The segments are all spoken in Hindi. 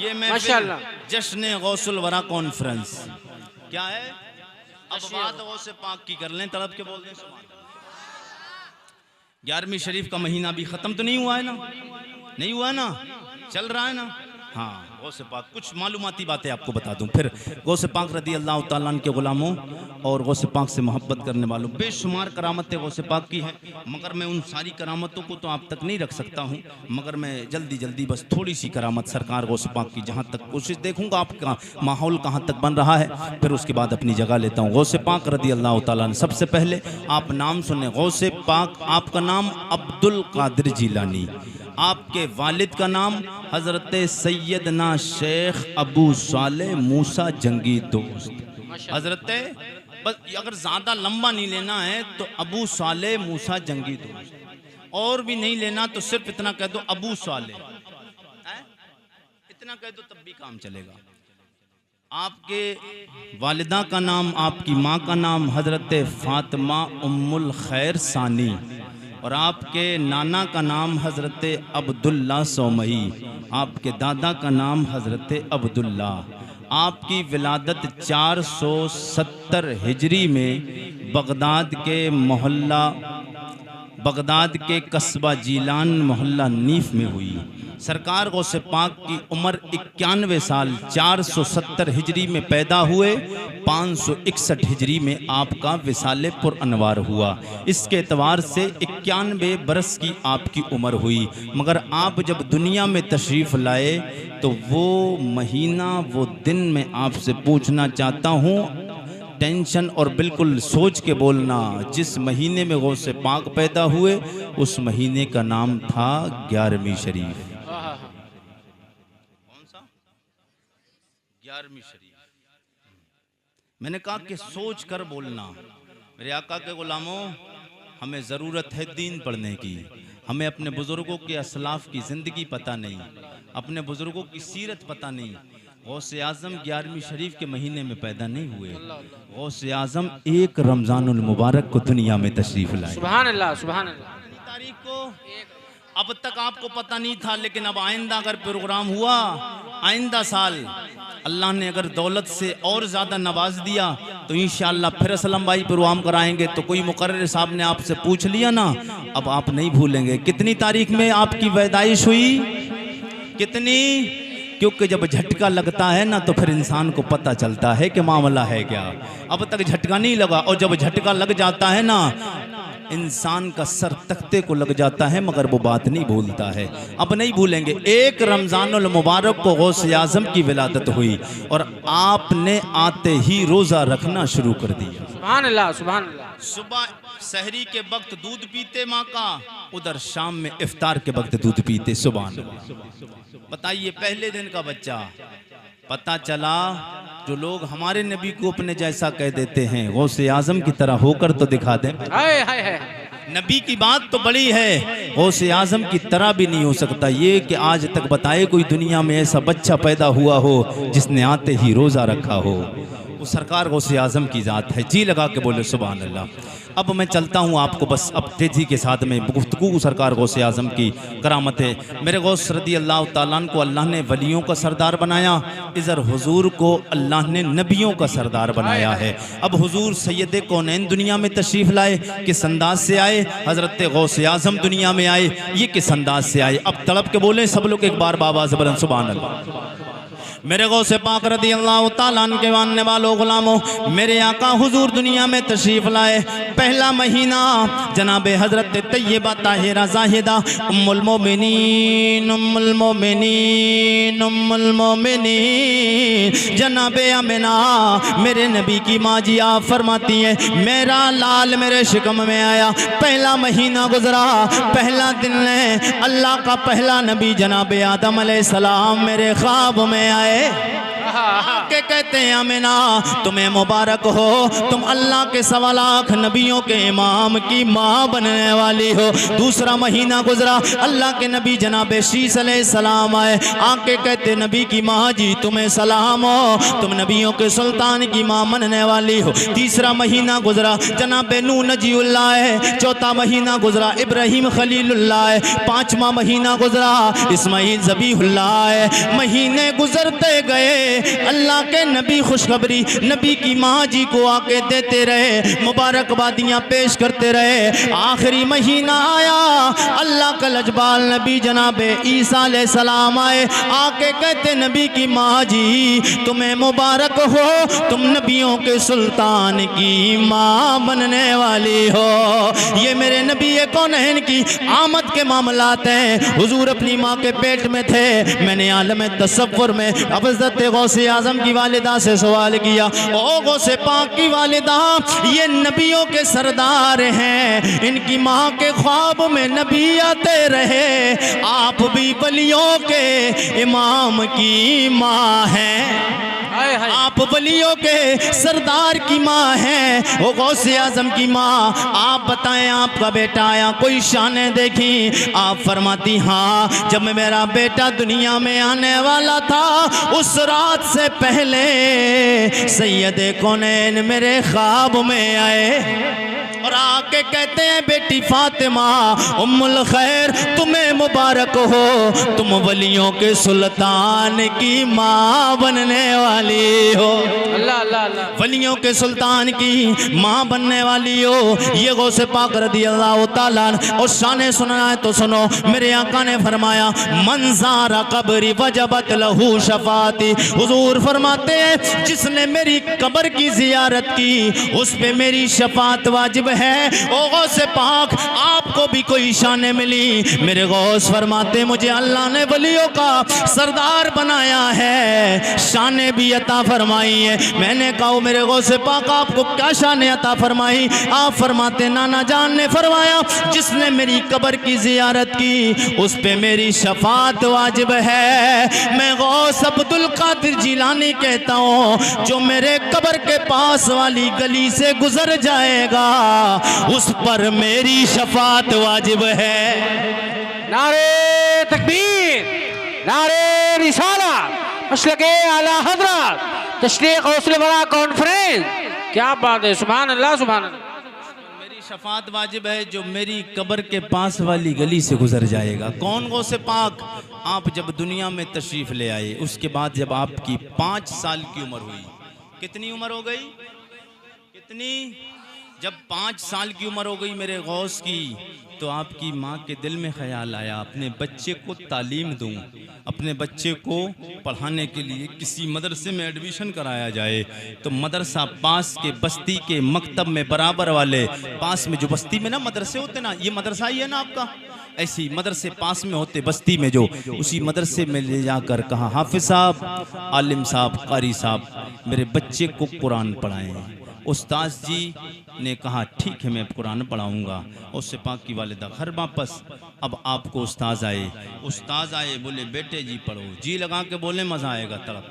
ये महफिल जश्न गौसुल वरा कॉन्फ्रेंस क्या है? अब बात गौसे पाक की कर लें, तड़प के बोल दें सुभान। 11वीं शरीफ का महीना भी ख़त्म तो नहीं हुआ है ना? नहीं हुआ ना? चल रहा है ना? हाँ, गौसे पाक कुछ मालूमाती बातें आपको बता दूं। फिर गौसे पाक रदी अल्लाह तआला अन्हु के गुलामों और गौसे पाक से मोहब्बत करने वालों, बेशुमार करामतें गौसे पाक की हैं, मगर मैं उन सारी करामतों को तो आप तक नहीं रख सकता हूं। मगर मैं जल्दी जल्दी बस थोड़ी सी करामत सरकार गौसे पाक की जहां तक कोशिश देखूंगा आपका माहौल कहां तक बन रहा है, फिर उसके बाद अपनी जगह लेता हूं। गौसे पाक रदी अल्लाह तआला अन्हु, सबसे पहले आप नाम सुने गौसे पाक, आपका नाम अब्दुल कादिर जिलानी, आपके वालिद का नाम हजरत सैयदना शेख अबू सालेह मूसा जंगी दोस्त। हजरत बस अगर ज़्यादा लंबा नहीं लेना है तो अबू सालेह मूसा जंगी दोस्त, और भी नहीं लेना तो सिर्फ इतना कह दो अबू सालेह, इतना कह दो तब भी काम चलेगा। आपके वालिदा का नाम, आपकी माँ का नाम हजरत फातिमा उम्मुल खैर सानी, और आपके नाना का नाम हज़रत अब्दुल्ला सौमई, आपके दादा का नाम हज़रत अब्दुल्ला। आपकी विलादत 470 हिजरी में बगदाद के मोहल्ला, बगदाद के कस्बा जीलान मोहल्ला नीफ में हुई। सरकार गौसे पाक की उम्र 91 साल, 470 हिजरी में पैदा हुए, 561 हिजरी में आपका विसाले पुर अनवार हुआ। इसके एतवार से 91 बरस की आपकी उम्र हुई। मगर आप जब दुनिया में तशरीफ़ लाए तो वो महीना, वो दिन मैं आपसे पूछना चाहता हूँ, टेंशन और बिल्कुल सोच के बोलना, जिस महीने में गौसे पाक पैदा हुए उस महीने का नाम था 11वीं शरीफ। कौन सा? 11वीं शरीफ। मैंने कहा कि सोच कर बोलना। मेरे आका के गुलामों, हमें ज़रूरत है दीन पढ़ने की। हमें अपने बुज़ुर्गों के असलाफ की ज़िंदगी पता नहीं, अपने बुज़ुर्गों की सीरत पता नहीं। गौसे आज़म 11वीं शरीफ के महीने में पैदा नहीं हुए। गौसे आज़म एक रमज़ानुल मुबारक को दुनिया में तशरीफ़ लाए। सुभान अल्लाह, सुभान अल्लाह। तारीख को अब तक आपको पता नहीं था, लेकिन अब आइंदा अगर प्रोग्राम हुआ, आइंदा साल अल्लाह ने अगर दौलत से और ज़्यादा नवाज दिया तो इंशाअल्लाह फिर असलम भाई प्रोग्राम कराएंगे। तो कोई मुकर्रर साहब ने आपसे पूछ लिया ना, अब आप नहीं भूलेंगे कितनी तारीख में आपकी पैदाइश हुई, कितनी, क्योंकि जब झटका लगता है ना तो फिर इंसान को पता चलता है कि मामला है क्या। अब तक झटका नहीं लगा, और जब झटका लग जाता है ना इंसान का सर तख्ते को लग जाता है, मगर वो बात नहीं भूलता है। अब नहीं भूलेंगे, एक रमज़ानुल मुबारक को गौसे आज़म की विलादत हुई और आपने आते ही रोज़ा रखना शुरू कर दिया। सुभान अल्लाह, सुभान अल्लाह। सुबह सहरी के वक्त दूध पीते माँ का, उधर शाम में इफ्तार के वक्त दूध पीते। सुभान अल्लाह। बताइए, पहले दिन का बच्चा, पता चला जो लोग हमारे नबी को अपने जैसा कह देते हैं, गौसे आज़म की तरह होकर तो दिखा दें। हाय हाय हाय। नबी की बात तो बड़ी है, गौसे आज़म की तरह भी नहीं हो सकता ये कि आज तक बताए कोई दुनिया में ऐसा बच्चा पैदा हुआ हो जिसने आते ही रोज़ा रखा हो। वो सरकार गौसे आज़म की ज़ात है। जी लगा के बोले सुभान अल्लाह। अब मैं चलता हूँ, आपको बस अब तेज़ी के साथ में गुफ्तगू सरकार गौसे आज़म की करामत है। मेरे गौस रदी अल्लाह तआला अन्हु को अल्लाह ने वलियों का सरदार बनाया, इधर हुजूर को अल्लाह ने नबियों का सरदार बनाया है। अब हुजूर सैयद कौनैन दुनिया में तशरीफ़ लाए, किस अंदाज से आए? हज़रत गौसे आज़म दुनिया में आए, ये किस अंदाज से आए? अब तड़प के बोले सब लोग एक बार बाबा से बोलें सुभान अल्लाह। मेरे गौसे पाक रदी अल्लाह तआला अन्हु के मानने वालों गुलामों, मेरे आका हुजूर दुनिया में तशरीफ़ लाए, पहला महीना जनाबे हज़रत तैयबा ताहिरा ज़ाहिदा उम्मुल मोमिनीन, उम्मुल मोमिनीन, उम्मुल मोमिनीन जनाबे अमीना मेरे नबी की माँ जी आप फरमाती हैं, मेरा लाल मेरे शिकम में आया। पहला महीना गुजरा, पहला दिन है, अल्लाह का पहला नबी जनाबे आदम अलैहिस्सलाम मेरे ख्वाब में आए। आके कहते हैं आमिना तुम्हें मुबारक हो, तुम अल्लाह के 1.25 लाख नबियों के इमाम की माँ बनने वाली हो। दूसरा महीना गुजरा, अल्लाह के नबी जनाब शीस अलैहिस्सलाम आए, आके कहते नबी की माँ जी तुम्हें सलाम हो, तुम नबियों के सुल्तान की माँ बनने वाली हो। तीसरा महीना गुजरा, जनाब नूह नजीउल्लाह है। चौथा महीना गुजरा, इब्राहिम खलीलुल्लाह है। 5वां महीना गुजरा, इस्माइल ज़बीहुल्लाह है। महीने गुजरते गए, अल्लाह के नबी खुशखबरी नबी की माँ जी को आके देते रहे, मुबारकबादियाँ पेश करते रहे। आखिरी महीना आया, अल्लाह का लजबाल नबी जनाब ईसा अलैहिस्सलाम आए, आके कहते नबी की माँ जी तुम्हें मुबारक हो, तुम नबियों के सुल्तान की माँ बनने वाली हो। ये मेरे नबी कौनैन की आमद के मामलात हैं। हुजूर अपनी माँ के पेट में थे। मैंने आलम तसव्वुर में अब हज़रत गौसे आज़म की वालिदा से सवाल किया, ओ गौसे पाक की वालिदा, ये नबियों के सरदार हैं, इनकी माँ के ख्वाब में नबी आते रहे, आप भी वलियों के इमाम की माँ हैं, आप वलियों के सरदार की माँ हैं, वो गौसे आज़म की माँ। आप बताएं आपका बेटा आया, कोई शाने देखी? आप फरमाती हाँ, जब मेरा बेटा दुनिया में आने वाला था उस रात से पहले सैयदे कौनैन मेरे ख्वाब में आए और आके कहते हैं बेटी फातिमा उम्मुल खैर तुम्हें मुबारक हो, तुम वलियों के सुल्तान की माँ बनने वाली हो। अल्लाह अल्लाह अल्लाह, वलियों के सुल्तान की माँ बनने वाली हो। ये गौसे पाक रज़ियल्लाहु ताला और शाने सुनना है तो सुनो। मेरे आका ने फरमाया मंज़ारा कब्री वजबत लहू शफाती। हुजूर फरमाते हैं जिसने मेरी कब्र की जियारत की उस पे मेरी शफात वाजिब है। ओ गौसे पाक आपको भी कोई शाने मिली? मेरे गौस फरमाते मुझे अल्लाह ने वलियों का सरदार बनाया है, शाने भी अता फरमाई है। मैंने कहा मेरे गौसे पाक आपको क्या शाने अता फरमाई? आप फरमाते नाना जान ने फरमाया जिसने मेरी कब्र की जियारत की उस पे मेरी शफात वाजिब है। मैं गौस अब्दुल कादिर जिलानी कहता हूँ जो मेरे कब्र के पास वाली गली से गुजर जाएगा उस पर मेरी शफात वाजिब है। नारे तकबीर, नारे रिसाला, मसलके आला हज़रत, तशरीक़ गौसुल बरा कॉन्फ्रेंस। क्या बात है, सुभान अल्लाह सुभान अल्लाह। मेरी शफात वाजिब है जो मेरी कब्र के पास वाली गली से गुजर जाएगा। कौन गौसे पाक? आप जब दुनिया में तशरीफ़ ले आए उसके बाद जब आपकी 5 साल की उम्र हुई, कितनी उम्र हो गई? कितनी? जब 5 साल की उम्र हो गई मेरे गौस की तो आपकी माँ के दिल में ख्याल आया अपने बच्चे को तालीम दूं, अपने बच्चे को पढ़ाने के लिए किसी मदरसे में एडमिशन कराया जाए। तो मदरसा पास के बस्ती के मकतब में बराबर वाले पास में जो बस्ती में ना मदरसे होते ना, ये मदरसा ही है ना आपका, ऐसी मदरसे पास में होते बस्ती में जो, उसी मदरसे में ले जाकर कहा हाफिज साहब, आलिम साहब, कारी साहब मेरे बच्चे को कुरान पढ़ाएं। उस्ताद जी ने कहा ठीक है मैं कुरान पढ़ाऊँगा। उससे पाक की वालिदा घर वापस। अब आपको उस्ताद आए बोले बेटे जी पढ़ो, जी लगा के बोले मज़ा आएगा, तड़प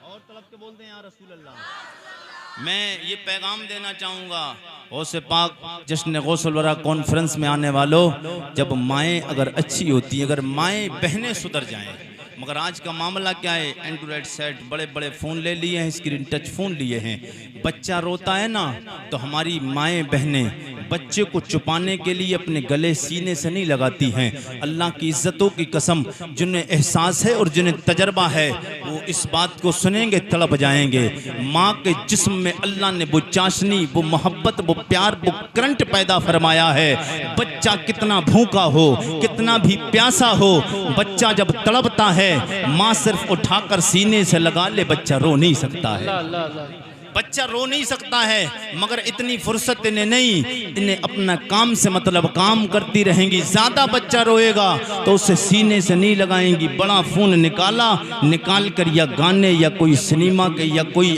और तड़प के बोलते हैं या रसूल अल्लाह। मैं ये पैगाम देना चाहूँगा गौसे पाक जश्न गौसुल वरा कॉन्फ्रेंस में आने वालों, जब माएँ अगर अच्छी होती, अगर माएँ बहनें सुधर जाएँ, मगर आज का मामला क्या है, एंड्रॉयड सेट बड़े बड़े फ़ोन ले लिए हैं, स्क्रीन टच फ़ोन लिए हैं, बच्चा रोता है ना तो हमारी माएँ बहनें बच्चे को छुपाने के लिए अपने गले सीने से नहीं लगाती हैं। अल्लाह की इज़्ज़तों की कसम, जिन्हें एहसास है और जिन्हें तजर्बा है वो इस बात को सुनेंगे तड़प जाएंगे। माँ के जिस्म में अल्लाह ने वो चाशनी, वो मोहब्बत, वो प्यार, वो करंट पैदा फरमाया है। बच्चा कितना भूखा हो, कितना भी प्यासा हो, बच्चा जब तड़पता है माँ सिर्फ उठाकर सीने से लगा ले, बच्चा रो नहीं सकता है, बच्चा रो नहीं सकता है। मगर इतनी फुर्सत इन्हें नहीं, इन्हें अपना काम से मतलब काम करती रहेंगी। ज़्यादा बच्चा रोएगा तो उसे सीने से नहीं लगाएंगी, बड़ा फ़ोन निकाल कर या गाने या कोई सिनेमा के या कोई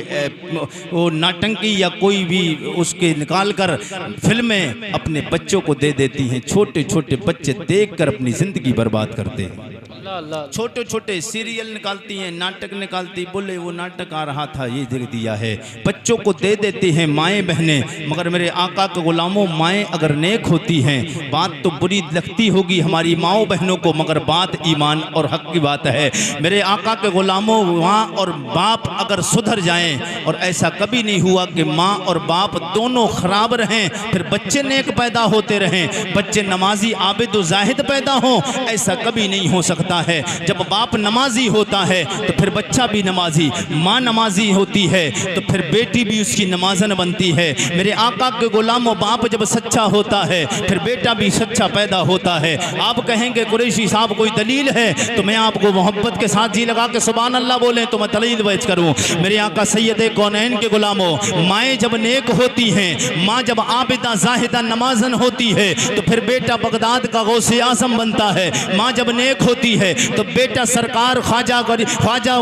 वो नाटंकी या कोई भी उसके निकाल कर फिल्में अपने बच्चों को दे देती हैं। छोटे छोटे बच्चे देख कर अपनी ज़िंदगी बर्बाद करते हैं। अल्लाह। छोटे छोटे सीरियल निकालती हैं, नाटक निकालती, बोले वो नाटक आ रहा था ये देख दिया है। बच्चों को दे देती हैं माएँ बहनें, मगर मेरे आका के गुलामों माएँ अगर नेक होती हैं, बात तो बुरी लगती होगी हमारी माओ बहनों को, मगर बात ईमान और हक की बात है। मेरे आका के गुलामों माँ और बाप अगर सुधर जाएं, और ऐसा कभी नहीं हुआ कि माँ और बाप दोनों खराब रहें फिर बच्चे नेक पैदा होते रहें, बच्चे नमाजी आबिद व जाहिद पैदा हों, ऐसा कभी नहीं हो सकता है। जब बाप नमाजी होता है तो फिर बच्चा भी नमाजी, माँ नमाजी होती है तो फिर बेटी भी उसकी नमाजन बनती है। मेरे आका के गुलामों बाप जब सच्चा होता है फिर बेटा भी सच्चा पैदा होता है। आप कहेंगे कुरैशी साहब कोई दलील है, तो मैं आपको मोहब्बत के साथ जी लगा के सुभान अल्लाह बोले तो मैं दलील पेश करूं। मेरे आका सैयद कौनैन के गुलामों, माएँ जब नेक होती हैं, माँ जब आबिदा जाहिदा नमाजन होती है तो फिर बेटा बगदाद का गौसे आज़म बनता है। माँ जब नेक होती है तो बेटा सरकार ख्वाजा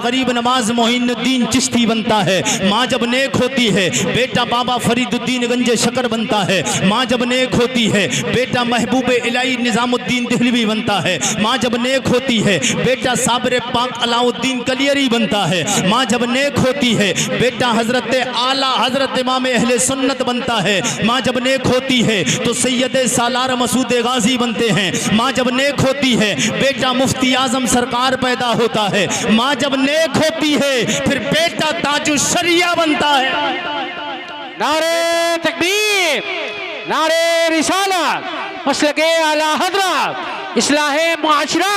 गरीब नवाज मोइनुद्दीन चिश्ती बनता है। माँ जब नेक होती है बेटा बाबा फरीदुद्दीन गंजे शकर बनता है। माँ जब नेक होती है बेटा महबूब इलाही निज़ामुद्दीन दिहलवी बनता है। माँ जब नेक होती है बेटा साबिर पाक अलाउद्दीन कलियरी बनता है। माँ जब नेक होती है बेटा हजरत आला हजरत इमाम अहले सुन्नत बनता है। माँ जब नेक होती है तो सैयद सालार मसूद गाजी बनते हैं। माँ जब नेक होती है बेटा मुफ्ती आजम सरकार पैदा होता है। माँ जब नेक होती है फिर बेटा ताजुश शरिया बनता है। नारे तकबीर, नारे रिसालत, मसलके आला हजरत, इस्लाहे मुआशरा,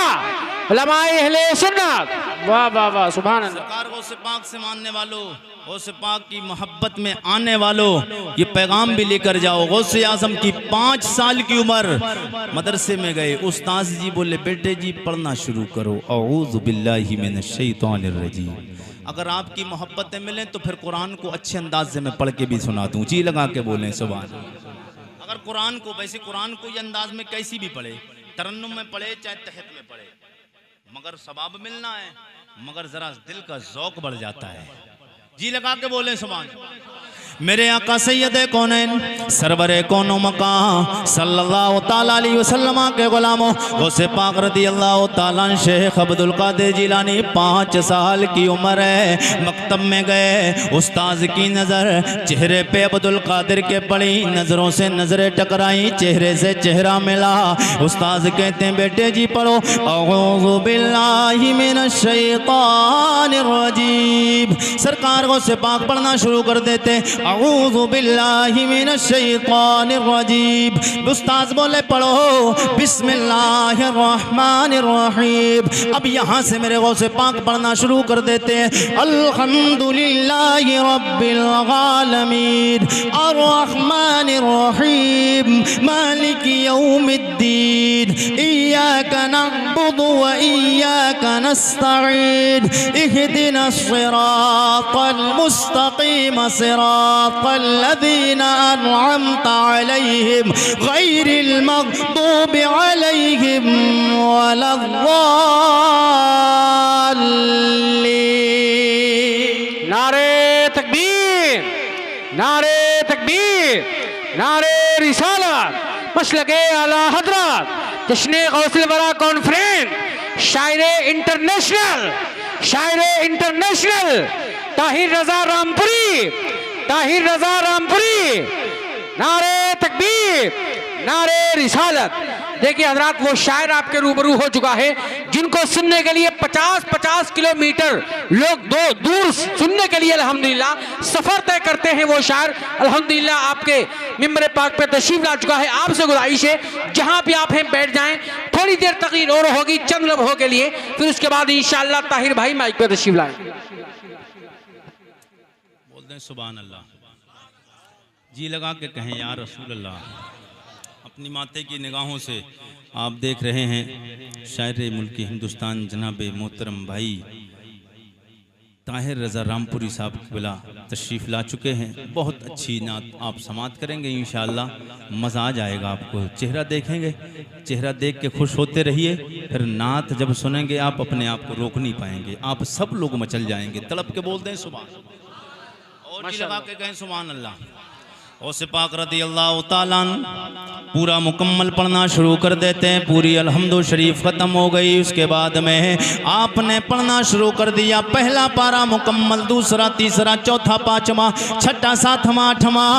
उलमाए अहले सुन्नत। वाह वाह वाह, सुभान अल्लाह। सरकार गौसे पाक से मानने वालों, गौसे पाक की मोहब्बत में आने वालों, ये पैगाम भी लेकर जाओ। गौसे आजम की 5 साल की उम्र मदरसे में गए, उस्ताद जी बोले बेटे जी पढ़ना शुरू करो, औज़ु बिल्लाहि मिनश शैतानिर रजीम। अगर आपकी मोहब्बतें मिलें तो फिर कुरान को अच्छे अंदाज से मैं पढ़ के भी सुना दूँ, जी लगा के बोलें सुभान। अगर कुरान को वैसे कुरान को ये अंदाज में कैसी भी पढ़े, तरन्नुम में पढ़े चाहे तहत में पढ़े, मगर सवाब मिलना है, मगर जरा दिल का ज़ौक़ बढ़ जाता है। जी लगा के बोले सुभान। मेरे आका सैयद कौनैन सरवरे कौनो मकां सल्लल्लाहु ताला अलैहि वसल्लम के गुलामों, गौसे पाक रदी अल्लाह ताला शेख अब्दुल कादिर जिलानी 5 साल की उम्र है, मकतब में गए। उस्ताद की नज़र चेहरे पे अब्दुल कादिर के पड़ी, नज़रों से नज़रें टकराई, चेहरे से चेहरा मिला। उस्ताद कहते हैं बेटे जी पढ़ो, औज़ु बिल्लाहि मिनश शैतानिर रजीम। सरकार गौसे पाक पढ़ना शुरू कर देते, अऊज़ु बिल्लाहि मिनश शैतानिर रजीम। उस्ताद बोले पढ़ो बिस्मिल्लाहिर रहमानिर रहीम। अब यहाँ से मेरे गौसे पाक पढ़ना शुरू कर देते हैं, अल्हम्दुलिल्लाहि रब्बिल आलमीन अर्रहमानिर रहीम मालिकि यौमिद्दीन इय्याका नअबुदु व इय्याका नस्तईन इहदिनस सिरातल मुस्तकीम सिरातल्लज़ीना अनअमता अलैहिम गैरिल मग़दूबि अलैहिम वलद्दाल्लीन। नारे तकबीर, नारे तकबीर, नारे रिसालत, मसलके आला हजरत, जश्न गौसुल वरा कॉन्फ्रेंस, शायरे इंटरनेशनल, शायरे इंटरनेशनल ताहिर रजा रामपुरी, ताहिर रजा रामपुरी। नारे तकबीर, नारे रिसालत। देखिए हजरात, वो शायर आपके रूबरू हो चुका है जिनको सुनने के लिए 50-50 किलोमीटर लोग दूर सुनने के लिए अल्हम्दुलिल्लाह सफ़र तय करते हैं। वो शायर अल्हम्दुलिल्लाह आपके मिंबर पाक पे तशरीफ ला चुका है। आपसे गुजारिश है जहाँ भी आप हैं बैठ जाएं, थोड़ी देर तकरीर और होगी चंद लम्हों के लिए, फिर उसके बाद इंशाअल्लाह ताहिर भाई माइक पे तशरीफ लाएं। बोलते हैं सुभान अल्लाह, जी लगा के कहें या रसूल अल्लाह। अपनी माथे की निगाहों से आप देख रहे हैं शायर मुल्क हिंदुस्तान जनाब मोहतरम भाई ताहिर रज़ा रामपुरी साहब बिला तशरीफ़ ला चुके हैं। बहुत अच्छी नात आप समात करेंगे इंशाअल्लाह, मज़ा आ जाएगा आपको। चेहरा देखेंगे, चेहरा देख के खुश होते रहिए, फिर नात जब सुनेंगे आप अपने आप को रोक नहीं पाएंगे, आप सब लोग मचल जाएंगे। तड़प के बोलते हैं सुभान, और जी लगा के कहें सुभान अल्लाह। गौसे पाक रदी अल्लाह ताला पूरा मुकम्मल पढ़ना शुरू कर देते हैं। पूरी अल्हम्दु शरीफ ख़त्म हो गई, उसके बाद में आपने पढ़ना शुरू कर दिया। पहला पारा मुकम्मल, दूसरा, तीसरा, चौथा, पाँचवा, छठा, सातवां, आठवां,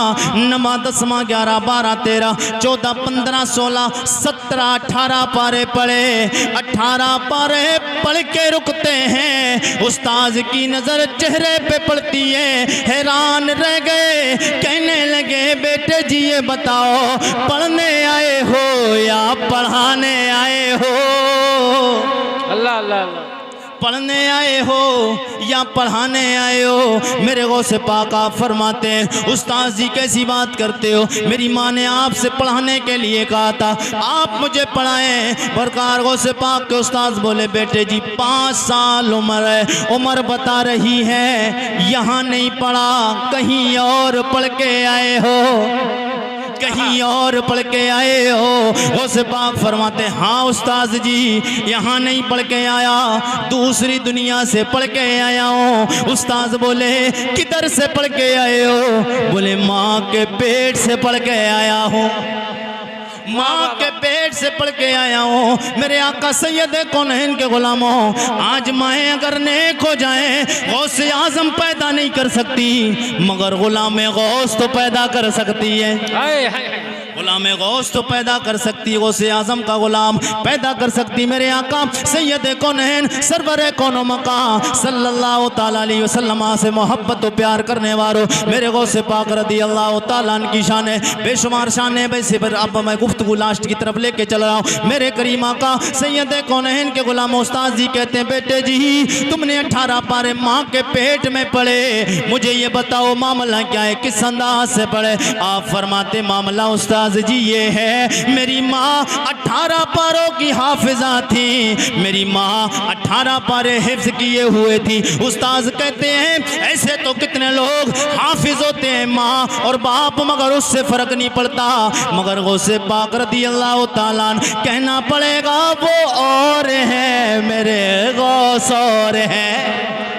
नवा, 10वां, 11, 12, 13, 14, 15, 16, 17, 18 पारे पढ़े। 18 पारे पढ़ के रुकते हैं, उस्ताद की नज़र चेहरे पे पड़ती है, हैरान रह गए, कहने लगे बेटे जी ये बताओ पढ़ने आए हो या पढ़ाने आए हो? अल्लाह अल्लाह अल्लाह। पढ़ने आए हो या पढ़ाने आए हो? मेरे गौसे पाक आप फरमाते हैं उस्ताद जी कैसी बात करते हो, मेरी माँ ने आपसे पढ़ाने के लिए कहा था, आप मुझे पढ़ाएं। बरकार गौसे पाक के उस्ताद बोले बेटे जी 5 साल उम्र है, उम्र बता रही है, यहाँ नहीं पढ़ा कहीं और पढ़ के आए हो, कहीं और पढ़ के आए हो? उस पाक फरमाते हाँ उस्ताद जी यहाँ नहीं पढ़ के आया, दूसरी दुनिया से पढ़ के आया हूँ। उस्ताद बोले किधर से पढ़ के आए हो? बोले माँ के पेट से पढ़ के आया हूँ, माँ के पेट से पढ़ के आया हूँ। मेरे आका सैयद कौनैन के गुलामों, आज माएँ अगर नेक हो जाएं, गौसे आजम पैदा नहीं कर सकती मगर गुलाम गौस तो पैदा कर सकती है। हाय हाय गुलाम गौस तो पैदा कर सकती है, गौसे आजम का गुलाम पैदा कर सकती। मेरे आका सैयद कौनैन सरवर कौनो मका सल्लल्लाहु ताला अलैहि वसल्लम से मोहब्बत और प्यार करने वालों, मेरे गौसे पाक रदी अल्लाह ताला की शान है बेशुमार शान है। वैसे पर अब मैं गुफ्तगू लास्ट की तरफ लेके चल रहा हूँ। मेरे करीम आका सैयद कौनैन के गुलाम उस्ताद जी कहते हैं बेटे जी तुमने 18 पारे माँ के पेट में पढ़े, मुझे ये बताओ मामला क्या है, किस अंदाज से पढ़े? आप फरमाते मामला उस्ताद जी ये है, मेरी माँ 18 पारों की हाफिजा थी, मेरी माँ 18 पारे हिफ्ज किए हुए थी। उस्ताद कहते हैं ऐसे तो कितने लोग हाफिज होते हैं माँ और बाप, मगर उससे फर्क नहीं पड़ता, मगर गौसे पाक रदी अल्लाह ताला कहना पड़ेगा वो और है, मेरे गौस और है,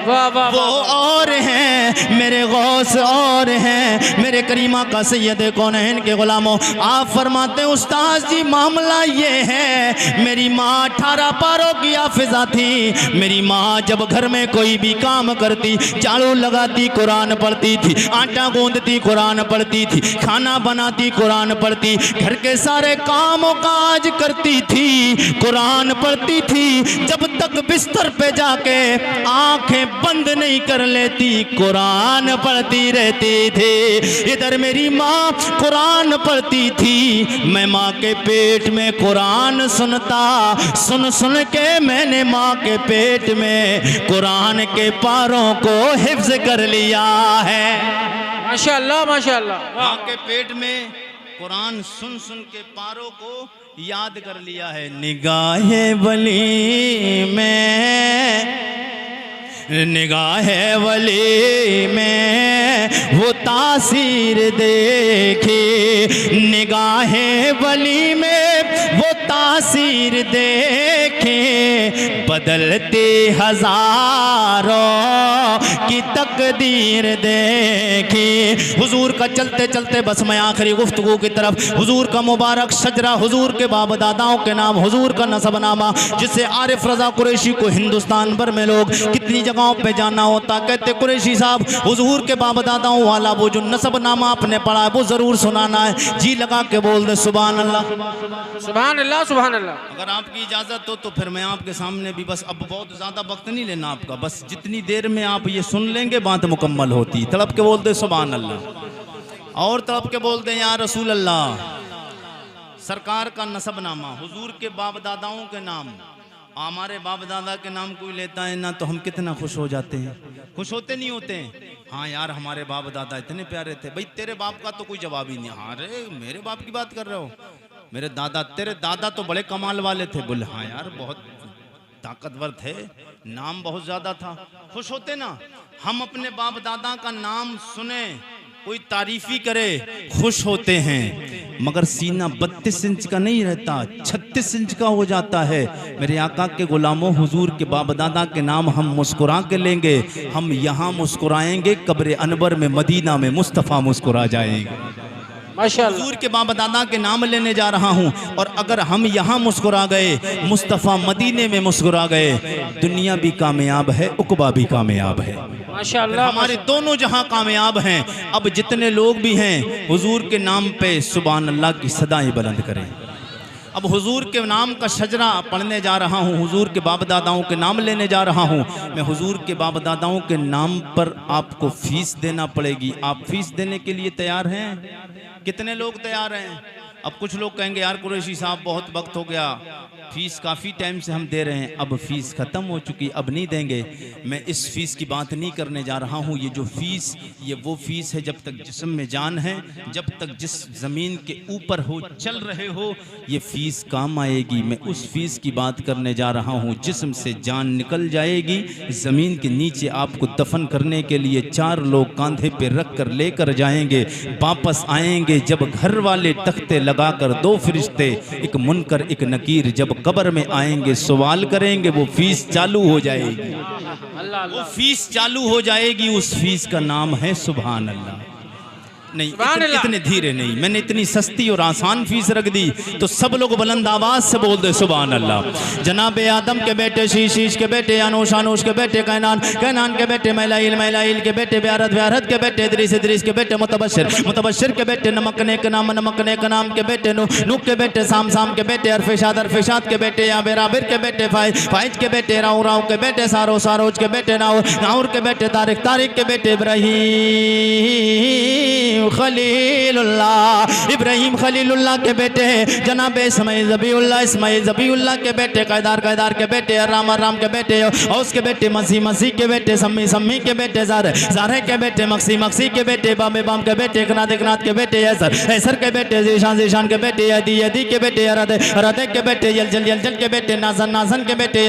वाह वाह वो और हैं, मेरे गौस और हैं। मेरे करीमा का सैयद कौनैन के गुलामों, आप फरमाते उस्ताद जी मामला ये है, मेरी माँ 18 पारों की हाफिजा थी। मेरी माँ जब घर में कोई भी काम करती, झाड़ू लगाती कुरान पढ़ती थी, आटा गूंदती कुरान पढ़ती थी, खाना बनाती कुरान पढ़ती, घर के सारे कामों काज करती थी कुरान पढ़ती थी। जब तक बिस्तर पे जाके आंखें बंद नहीं कर लेती कुरान पढ़ती रहती थी। इधर मेरी माँ कुरान पढ़ती थी, मैं माँ के पेट में कुरान सुनता, सुन सुन के मैंने माँ के पेट में कुरान के पारों को हिफ्ज कर लिया है। माशाअल्लाह माशाअल्लाह। माँ के पेट में कुरान सुन सुन के पारों को याद कर लिया है। निगाहे वली में, निगाहे वली में वो तासीर देखी, निगाहे वली में वो तासीर देखे, बदलते हजारों की तकदीर देखी। हुजूर का चलते चलते बस मैं आखिरी गुफ्तगू की तरफ, हुजूर का मुबारक शजरा, हुजूर के बाप दादाओं के नाम, हुजूर का नसबनामा, जिससे आरिफ रजा कुरैशी को हिंदुस्तान भर में लोग कितनी जगहों पे जाना होता, कहते कुरैशी साहब हुजूर के बाप दादाओं वाला वो जो नसबनामा आपने पढ़ा है वो जरूर सुनाना है। जी लगा के बोल दे सुभान अल्लाह सुभान अल्लाह सुभान अल्लाह। अगर आपकी इजाज़त हो तो फिर मैं आपके सामने भी, बस अब बहुत ज़्यादा वक्त नहीं लेना आपका, बस जितनी देर में आप ये सुन लेंगे बात मुकम्मल होती। तड़प के बोल दे सुभान अल्लाह और तड़प के बोल दे या रसूल अल्लाह। सरकार का नसबनामा, हुजूर के बाप दादाओं के नाम, हमारे बाप दादा के नाम कोई लेता है ना तो हम कितना खुश हो जाते हैं। खुश होते नहीं होते हैं? हाँ यार हमारे बाप दादा इतने प्यारे थे। भाई तेरे बाप का तो कोई जवाब ही नहीं। हाँ रे मेरे बाप की बात कर रहे हो? मेरे दादा, तेरे दादा तो बड़े कमाल वाले थे। बोले हाँ यार बहुत ताकतवर थे, नाम बहुत ज़्यादा था। खुश होते ना? हम अपने बाप दादा का नाम सुने, कोई तारीफी करे, खुश होते हैं। मगर सीना 32 इंच का नहीं रहता, 36 इंच का हो जाता है। मेरे आका के गुलामों, हुजूर के बाप दादा के नाम हम मुस्कुरा के लेंगे। हम यहाँ मुस्कुराएंगे, कब्र अनवर में मदीना में मुस्तफ़ा मुस्कुरा जाएंगे। माशाल्लाह। हुजूर के बाप दादा के नाम लेने जा रहा हूँ, और अगर हम यहाँ मुस्कुरा गए, मुस्तफ़ा मदीने में मुस्कुरा गए, दुनिया भी कामयाब है, उक़बा भी कामयाब है। माशाल्लाह, हमारे दोनों जहां कामयाब हैं। अब जितने लोग भी हैं हुजूर के नाम पे सुभान अल्लाह की सदाएं बुलंद करें। अब हुजूर के नाम का शजरा पढ़ने जा रहा हूँ, हुजूर के बाप दादाओं के नाम लेने जा रहा हूँ। मैं हुजूर के बाप दादाओं के नाम पर आपको फीस देना पड़ेगी। आप फीस देने के लिए तैयार हैं? कितने लोग तैयार हैं? अब कुछ लोग कहेंगे यार कुरैशी साहब बहुत वक्त हो गया, फीस काफ़ी टाइम से हम दे रहे हैं, अब फीस ख़त्म हो चुकी, अब नहीं देंगे। मैं इस फीस की बात नहीं करने जा रहा हूँ। ये जो फीस, ये वो फीस है जब तक जिस्म में जान है, जब तक जिस ज़मीन के ऊपर हो, चल रहे हो, ये फीस काम आएगी। मैं उस फीस की बात करने जा रहा हूँ। जिस्म से जान निकल जाएगी, ज़मीन के नीचे आपको दफन करने के लिए 4 लोग कांधे पे रख कर लेकर जाएंगे। वापस आएंगे जब घर वाले तख्ते लगाकर 2 फरिश्ते, एक मुनकर एक नकीर, जब कब्र में आएंगे सवाल करेंगे, वो फीस चालू हो जाएगी। वो फीस चालू हो जाएगी। उस फीस का नाम है सुभान अल्लाह। नहीं, इतने धीरे नहीं, मैंने इतनी सस्ती और आसान फीस रख दी तो सब लोग बुलंद आवाज से बोल दे सुभान अल्लाह। जनाब आदम के बेटे, शीश के बेटे, अनूश के बेटे, कैनान के बेटे, मैलाइल के बेटे, ब्यारत के बेटे, इद्रीस के बेटे, मुतबश्शिर के बेटे, नमकने का नाम के बेटे, नूह के बेटे, साम के बेटे, अरफिशाद के बेटे, याबिर के बेटे, फाइज के बेटे, राव के बेटे, सारोज के बेटे, नाउर के बेटे, तारिक के बेटे, इब्राहिम खलीलुल्लाह के बेटे, जनाब इस्माइल ज़बीउल्लाह के बेटे, कैदार के बेटे, राम के बेटे, औस के बेटे, मसीह के बेटे, सम्मी के बेटे, ज़ारे के बेटे, मक्सी के बेटे, बाम के बेटे, कनात के बेटे, ऐसर के बेटे, ज़ीशान के बेटे, यदी के बेटे, रदे के बेटे, यलजल के बेटे, नाजन के बेटे,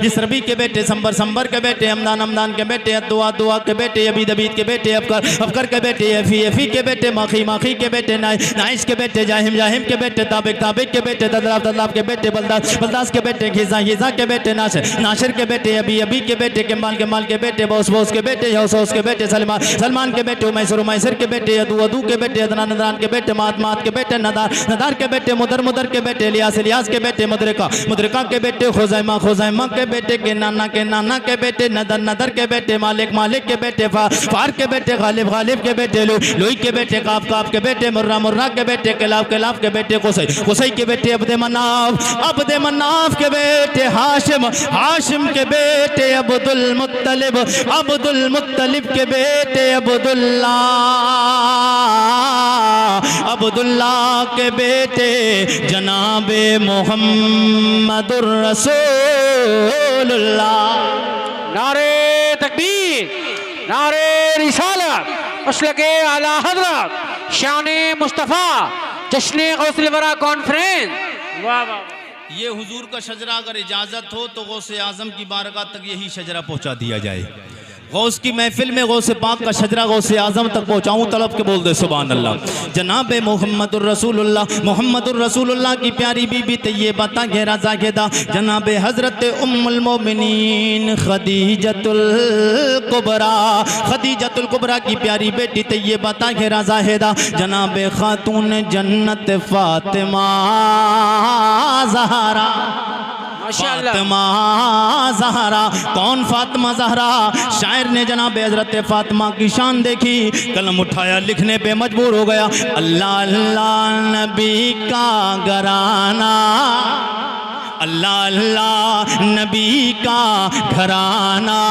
इसरबी के बेटे, संबर के बेटे, हमदान के बेटे, दुआ के बेटे, अबीद के बेटे, अफकर के बेटे, यफी के बेटे, माखी के बेटे, नाइश के बेटे, जाहिम के बेटे, ताबिक के बेटे, तदलाब के बेटे, बलदास के बेटे, खिजा के बेटे, नाशिर के बेटे, अबी के बेटे, केमाल के बेटे, बौस के बेटे, हौस के बेटे, सलमान के बेटे, मैसर के बेटे, अदू के बेटे, अदनान के बेटे, मात के बेटे, नदार के बेटे, मुदर के बेटे, लियास के बेटे, मुद्रिका के बेटे, खुजैमा के बेटे, के नाना के बेटे, नदर के बेटे, मालिक के बेटे, फार के बेटे, गालिब के बेटे, लोई के बेटे, काफ के बेटे, मुर्रा के बेटे, किलाब के बेटे, कुसै के बेटे, अब्द मनाफ के बेटे, हाशिम के बेटे, अब्दुल मुत्तलिब के बेटे, अब्दुल्लाह के बेटे, जनाबे मुहम्मदुर रसूलुल्लाह। नारे तकबीर, नारे रिसालत, मसलके आला हज़रत, शाने मुस्तफ़ा, जश्ने गौसुल वरा कॉन्फ्रेंस। वाह वाह। ये हुजूर का शजरा अगर इजाज़त हो तो गौसे आज़म की बारगाह तक यही शजरा पहुंचा दिया जाए। गौस की महफिल में गौसे पाक का शजरा गौसे आज़म तक पहुँचाऊँ, तलब के बोल दे सुभान अल्लाह। जनाब मुहम्मदुर रसूलुल्लाह की प्यारी बीबी तैयबा ताहिरा ज़ाहिदा, जनाब हज़रत उम्मुल मोमिनीन खदीजतुल कुबरा की प्यारी बेटी तैयबा ताहिरा ज़ाहिदा, जनाब खातून जन्नत फातिमा ज़हरा। फातिमा ज़हरा, कौन फातिमा ज़हरा? शायर ने जनाब हज़रत फातिमा की शान देखी, कलम उठाया, लिखने पे मजबूर हो गया। अल्लाह अल्लाह नबी का घराना, अल्लाह नबी का घराना,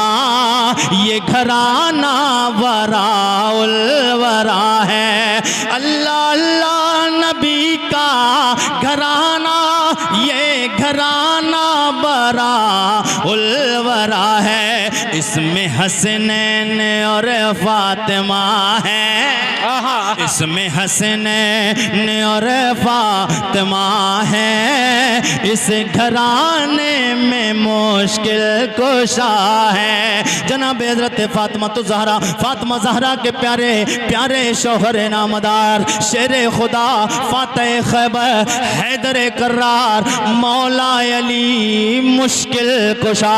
ये घराना वराउल वरा है। अल्लाह नबी का घराना, ये घराना वराउल वरा है। इसमें हसनैन और फातिमा है, इसमें हसनैन और फातिमा है। इस घराने में मुश्किल कुशा है। जनाब हज़रत फातिमा तो ज़हरा, फातिमा ज़हरा के प्यारे शौहर नामदार, शेर खुदा, फातह खैबर, हैदर करार, मौला अली मुश्किल कुशा।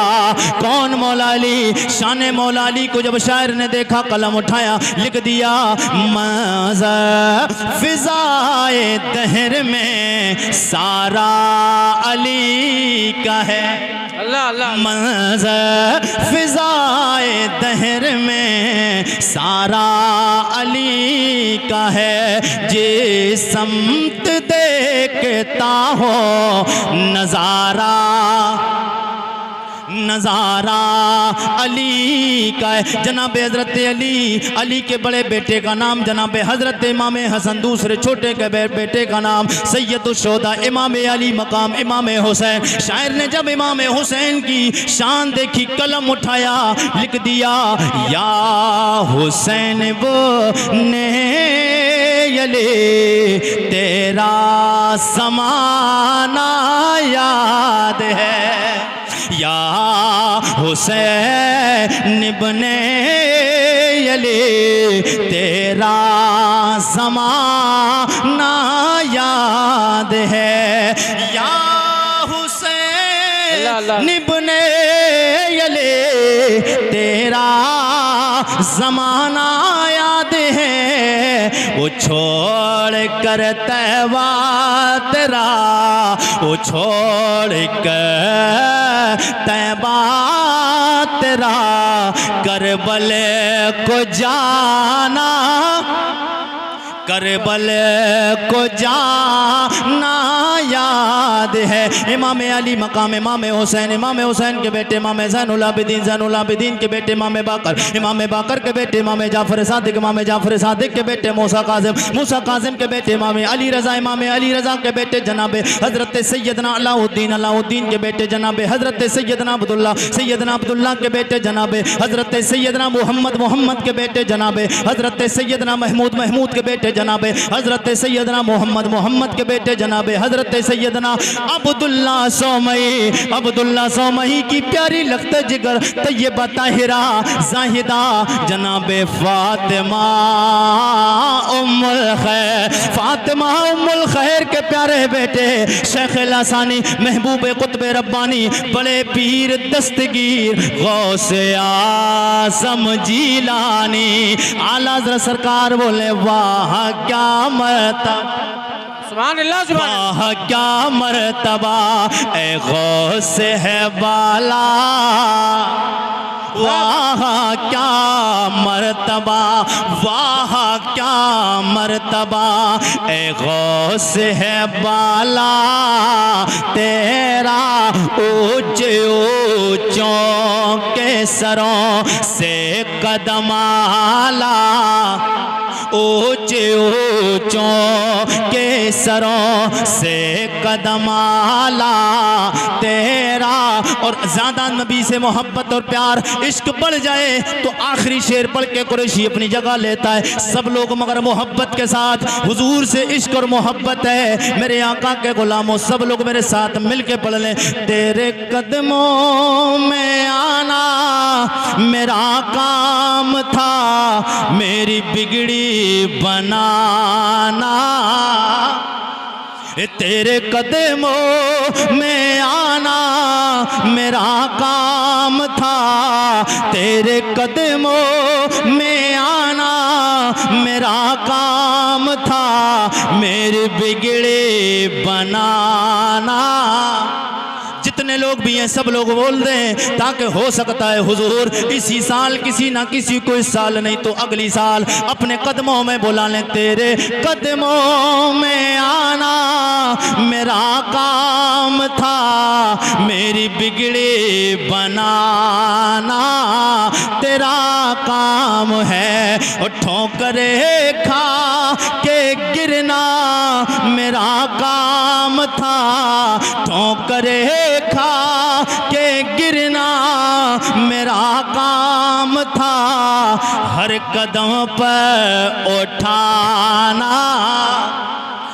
कौन मौला अली? शान मौला अली को जब शायर ने देखा, कलम उठाया, लिख दिया मंज़र फिज़ाए दहर में सारा अली का है। अल्लाह अल्लाह। मंज़र फिज़ाए दहर में सारा अली का है। जिस समत देखता हो नज़ारा नज़ारा अली का है। जनाब हज़रत अली, अली के बड़े बेटे का नाम जनाब हज़रत इमाम हसन, दूसरे छोटे के बेटे का नाम सैयदुश्शोहदा इमाम अली मकाम इमाम हुसैन। शायर ने जब इमाम हुसैन की शान देखी, कलम उठाया, लिख दिया या हुसैन वो ने अली तेरा ज़माना याद है। या हुसैन इब्ने अली तेरा ज़माना याद है। या हुसैन इब्ने अली तेरा ज़माना याद है। वो छोड़ कर तैवा तेरा, वो छोड़ कर तैबा तेरा, करबल को जाना, करबल को जाना याद है। इमाम अली मकाम इमाम हुसैन, इमाम हुसैन के बेटे इमाम ज़ैनुल आबिदीन, ज़ैनुल आबिदीन के बेटे इमाम बाकर, इमाम बाकर के बेटे इमाम जाफ़र सादिक, इमाम जाफ़र सादिक के बेटे मूसा काज़िम, मूसा काज़िम के बेटे इमाम अली रज़ा, इमाम अली रज़ा के बेटे जनाब हज़रत सैयदना अलाउद्दीन, अलाउद्दीन के बेटे जनाब हज़रत सैयदना अब्दुल्ला, सैयदना अब्दुल्ला के बेटे जनाब हज़रत सैयदना मोहम्मद, मोहम्मद के बेटे जनाब हज़रत सैयदना महमूद, महमूद के बेटे जनाब हज़रत सैयदना मोहम्मद, मोहम्मद के बेटे जनाब हज़रत सैयदना अब्दुल्ला सोमई, अब्दुल्ला सोमई की प्यारी लख्त जिगर तैयबा ताहिरा ज़ाहिदा जनाब फातिमा उम्मुल खैर, फातिमा उम्मुल खैर के प्यारे बेटे शेख लासानी, महबूब कुतुब रब्बानी, बड़े पीर दस्तगीर गौसे आज़म जीलानी। आला हज़रत सरकार बोले वाह क्या मर्तबा, सुभान अल्लाह, सुभान अल्लाह। वाह क्या मर्तबा ए गौसे है बाला, वाह क्या मर्तबा, वाह क्या मर्तबा ए गौसे है बाला, तेरा ऊंचे ऊंचों के सरों से कदम आला, ऊंचे ऊंचों के सरों से कदम आला तेरा। और ज़्यादा नबी से मोहब्बत और प्यार इश्क बढ़ जाए तो आखिरी शेर पढ़ के कुरैशी अपनी जगह लेता है। सब लोग मगर मोहब्बत के साथ, हुजूर से इश्क और मोहब्बत है मेरे आका के गुलामों, सब लोग मेरे साथ मिल के पढ़ लें। तेरे कदमों में आना मेरा काम था, मेरी बिगड़ी बनाना। तेरे कदमों में आना मेरा काम था, तेरे कदमों में आना मेरा काम था, मेरी बिगड़ी बनाना। जितने लोग भी हैं सब लोग बोल दें ताकि हो सकता है हुजूर इसी साल किसी ना किसी को, इस साल नहीं तो अगली साल अपने कदमों में बुला लें। तेरे कदमों में आना मेरा काम था, मेरी बिगड़ी बनाना तेरा काम है। और ठोकरे खा के गिरना मेरा काम था, ठोकरे खा के गिरना मेरा काम था, हर कदम पर उठाना,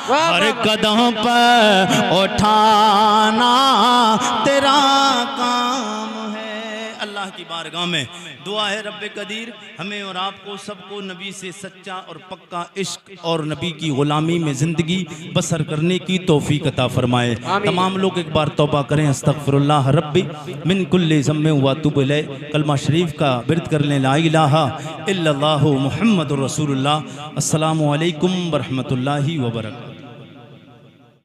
हर कदम पर उठाना तेरा काम है। अल्लाह की की बारगाह में दुआ है रब्बे कदीर हमें और आपको सबको नबी से सच्चा और पक्का इश्क और नबी की गुलामी में ज़िंदगी बसर करने की तौफीक अता फरमाए। तमाम लोग एक बार तौबा करें, अस्तगफिरुल्लाह रब्बी मिन कुल्लि ज़म्बिन व अतूबु इलैह। कलमा शरीफ का विर्द कर लें, ला इलाहा इल्लल्लाहु मुहम्मदुर रसूलुल्लाह। अस्सलामु अलैकुम व रहमतुल्लाहि व बरकातहू।